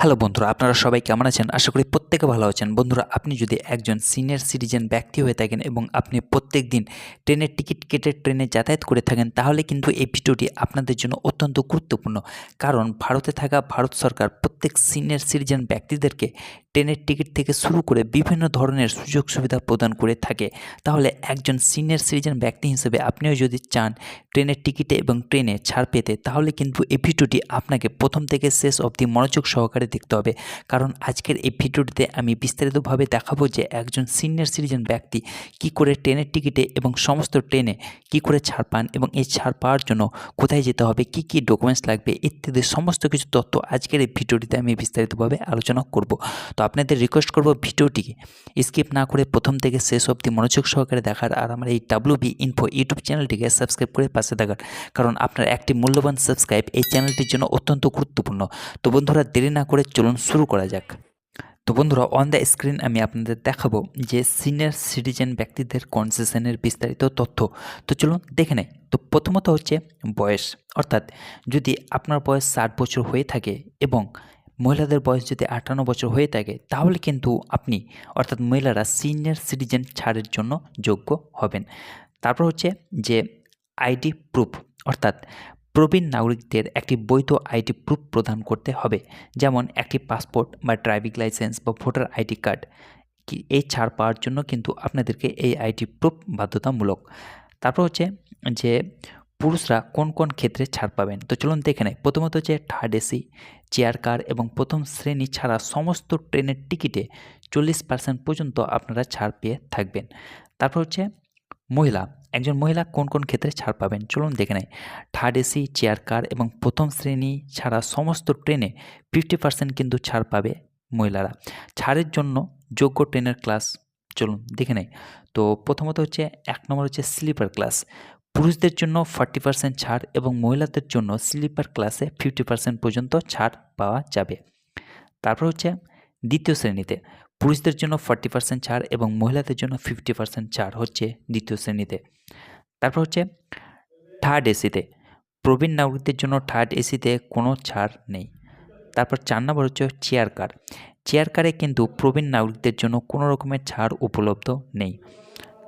Hello বন্ধুরা, আপনারা সবাই কেমন আছেন? আশা করি প্রত্যেকে ভালো আছেন। বন্ধুরা, আপনি যদি একজন সিনিয়র সিটিজেন ব্যক্তি হয়ে থাকেন এবং আপনি প্রত্যেকদিন ট্রেনের টিকিট কেটে ট্রেনে যাতায়াত করে থাকেন, তাহলে কিন্তু এই ভিডিওটি আপনাদের জন্য অত্যন্ত গুরুত্বপূর্ণ। কারণ ভারতে থাকা ভারত সরকার প্রত্যেক সিনিয়র সিটিজেন ব্যক্তিদেরকে ট্রেনের টিকিট থেকে শুরু করে বিভিন্ন ধরনের সুযোগ সুবিধা প্রদান করে থাকে। তাহলে একজন সিনিয়র সিটিজেন ব্যক্তি হিসেবে আপনিও যদি চান ট্রেনের টিকিটে এবং ট্রেনে ছাড় পেতে, তাহলে কিন্তু এই ভিডিওটি আপনাকে প্রথম থেকে শেষ অবধি মনোযোগ সহকারে দেখতে হবে। কারণ আজকের এই ভিডিওটিতে আমি বিস্তারিতভাবে দেখাবো যে একজন সিনিয়র সিটিজেন ব্যক্তি কি করে ট্রেনের টিকিটে এবং সমস্ত ট্রেনে কি করে ছাড় পান এবং এই ছাড় পাওয়ার জন্য কোথায় যেতে হবে, কি কি ডকুমেন্টস লাগবে ইত্যাদি সমস্ত কিছু তথ্য আজকের এই ভিডিওটিতে আমি বিস্তারিতভাবে আলোচনা করব। তো আপনাদের রিকোয়েস্ট করব ভিডিওটিকে স্কিপ না করে প্রথম থেকে শেষ অবধি মনোযোগ সহকারে দেখার, আর আমার এই WB ইনফো ইউটিউব চ্যানেলটিকে সাবস্ক্রাইব করে পাশে থাকার। কারণ আপনার একটি মূল্যবান সাবস্ক্রাইব এই চ্যানেলটির জন্য অত্যন্ত গুরুত্বপূর্ণ। তো বন্ধুরা, দেরি না করে চলুন শুরু করা যাক। তো বন্ধুরা, অন দ্য স্ক্রিন আমি আপনাদের দেখাবো যে সিনিয়র সিটিজেন ব্যক্তিদের কনসেশনের বিস্তারিত তথ্য। তো চলুন দেখে নেই। তো প্রথমত হচ্ছে বয়স, অর্থাৎ যদি আপনার বয়স 60 বছর হয়ে থাকে এবং মহিলাদের বয়স যদি 58 বছর হয়ে থাকে, তাহলে কিন্তু আপনি অর্থাৎ মহিলারা সিনিয়র সিটিজেন ছাড়ের জন্য যোগ্য হবেন। তারপর হচ্ছে যে আইডি প্রুফ, অর্থাৎ প্রবীণ নাগরিকদের একটি বৈধ আইডি প্রুফ প্রদান করতে হবে, যেমন একটি পাসপোর্ট বা ড্রাইভিং লাইসেন্স বা ভোটার আইডি কার্ড। এই ছাড় পাওয়ার জন্য কিন্তু আপনাদেরকে এই আইডি প্রুফ বাধ্যতামূলক। তারপর হচ্ছে যে পুরুষরা কোন কোন ক্ষেত্রে ছাড় পাবেন। তো চলুন দেখে নেই। প্রথমত হচ্ছে থার্ড এসি, চেয়ার কার এবং প্রথম শ্রেণী ছাড়া সমস্ত ট্রেনের টিকিটে 40% পর্যন্ত আপনারা ছাড় পেয়ে থাকবেন। তারপর হচ্ছে মহিলা, একজন মহিলা কোন কোন ক্ষেত্রে ছাড় পাবেন চলুন দেখে নেই। থার্ড এসি, চেয়ার কার এবং প্রথম শ্রেণী ছাড়া সমস্ত ট্রেনে 50% কিন্তু ছাড় পাবে মহিলারা। ছাড়ের জন্য যোগ্য ট্রেনের ক্লাস চলুন দেখে নেই। তো প্রথমত হচ্ছে 1 নম্বর হচ্ছে স্লিপার ক্লাস। পুরুষদের জন্য 40% ছাড় এবং মহিলাদের জন্য স্লিপার ক্লাসে 50% পর্যন্ত ছাড় পাওয়া যাবে। তারপর হচ্ছে দ্বিতীয় শ্রেণীতে পুরুষদের জন্য 40% ছাড় এবং মহিলাদের জন্য 50% ছাড় হচ্ছে দ্বিতীয় শ্রেণীতে। তারপর হচ্ছে থার্ড এসিতে প্রবীণ নাগরিকদের জন্য থার্ড এসিতে কোনো ছাড় নেই। তারপর 4 নম্বর হচ্ছে চেয়ার কার। চেয়ার কারে কিন্তু প্রবীণ নাগরিকদের জন্য কোনো রকমের ছাড় উপলব্ধ নেই।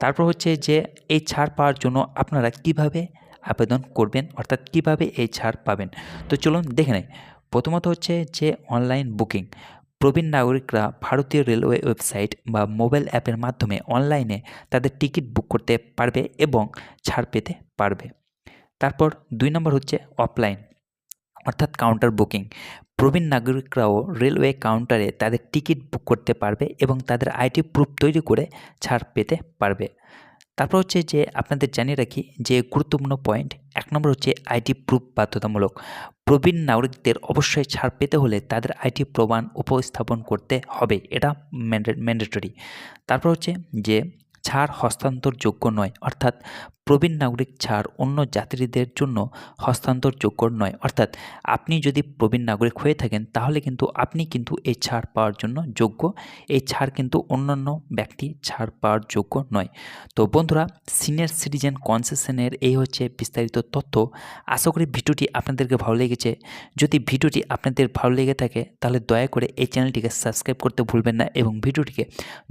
তারপর হচ্ছে যে এই ছাড় পাওয়ার জন্য আপনারা কিভাবে আবেদন করবেন, অর্থাৎ কিভাবে এই ছাড় পাবেন। তো চলুন দেখে নেই। প্রথমত হচ্ছে যে অনলাইন বুকিং। প্রবীণ নাগরিকরা ভারতীয় রেলওয়ে ওয়েবসাইট বা মোবাইল অ্যাপের মাধ্যমে অনলাইনে তাদের টিকিট বুক করতে পারবে এবং ছাড় পেতে পারবে। তারপর 2 নম্বর হচ্ছে অফলাইন, অর্থাৎ কাউন্টার বুকিং। প্রবীণ নাগরিকরাও রেলওয়ে কাউন্টারে তাদের টিকিট বুক করতে পারবে এবং তাদের আইডি প্রুফ তৈরি করে ছাড় পেতে পারবে। তারপর হচ্ছে যে আপনাদের জানিয়ে রাখি যে গুরুত্বপূর্ণ পয়েন্ট, 1 নম্বর হচ্ছে আইডি প্রুফ বাধ্যতামূলক। প্রবীণ নাগরিকদের অবশ্যই ছাড় পেতে হলে তাদের আইডি প্রমাণ উপস্থাপন করতে হবে, এটা ম্যান্ডেটরি। তারপর হচ্ছে যে ছাড় হস্তান্তরযোগ্য নয়, অর্থাৎ প্রবীণ নাগরিক ছাড় অন্য যাত্রীদের জন্য হস্তান্তরযোগ্য নয়। অর্থাৎ আপনি যদি প্রবীণ নাগরিক হয়ে থাকেন, তাহলে কিন্তু আপনি কিন্তু এই ছাড় পাওয়ার জন্য যোগ্য। এই ছাড় কিন্তু অন্যান্য ব্যক্তি ছাড় পাওয়ার যোগ্য নয়। তো বন্ধুরা, সিনিয়র সিটিজেন কনসেশনের এই হচ্ছে বিস্তারিত তথ্য। আশা করি ভিডিওটি আপনাদেরকে ভালো লেগেছে। যদি ভিডিওটি আপনাদের ভালো লেগে থাকে, তাহলে দয়া করে এই চ্যানেলটিকে সাবস্ক্রাইব করতে ভুলবেন না এবং ভিডিওটিকে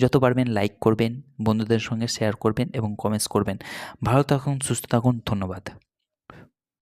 যত পারবেন লাইক করবেন, বন্ধুদের সঙ্গে শেয়ার করবেন এবং কমেন্টস করবেন। ভালো থাকুন, সুস্থ থাকুন, ধন্যবাদ।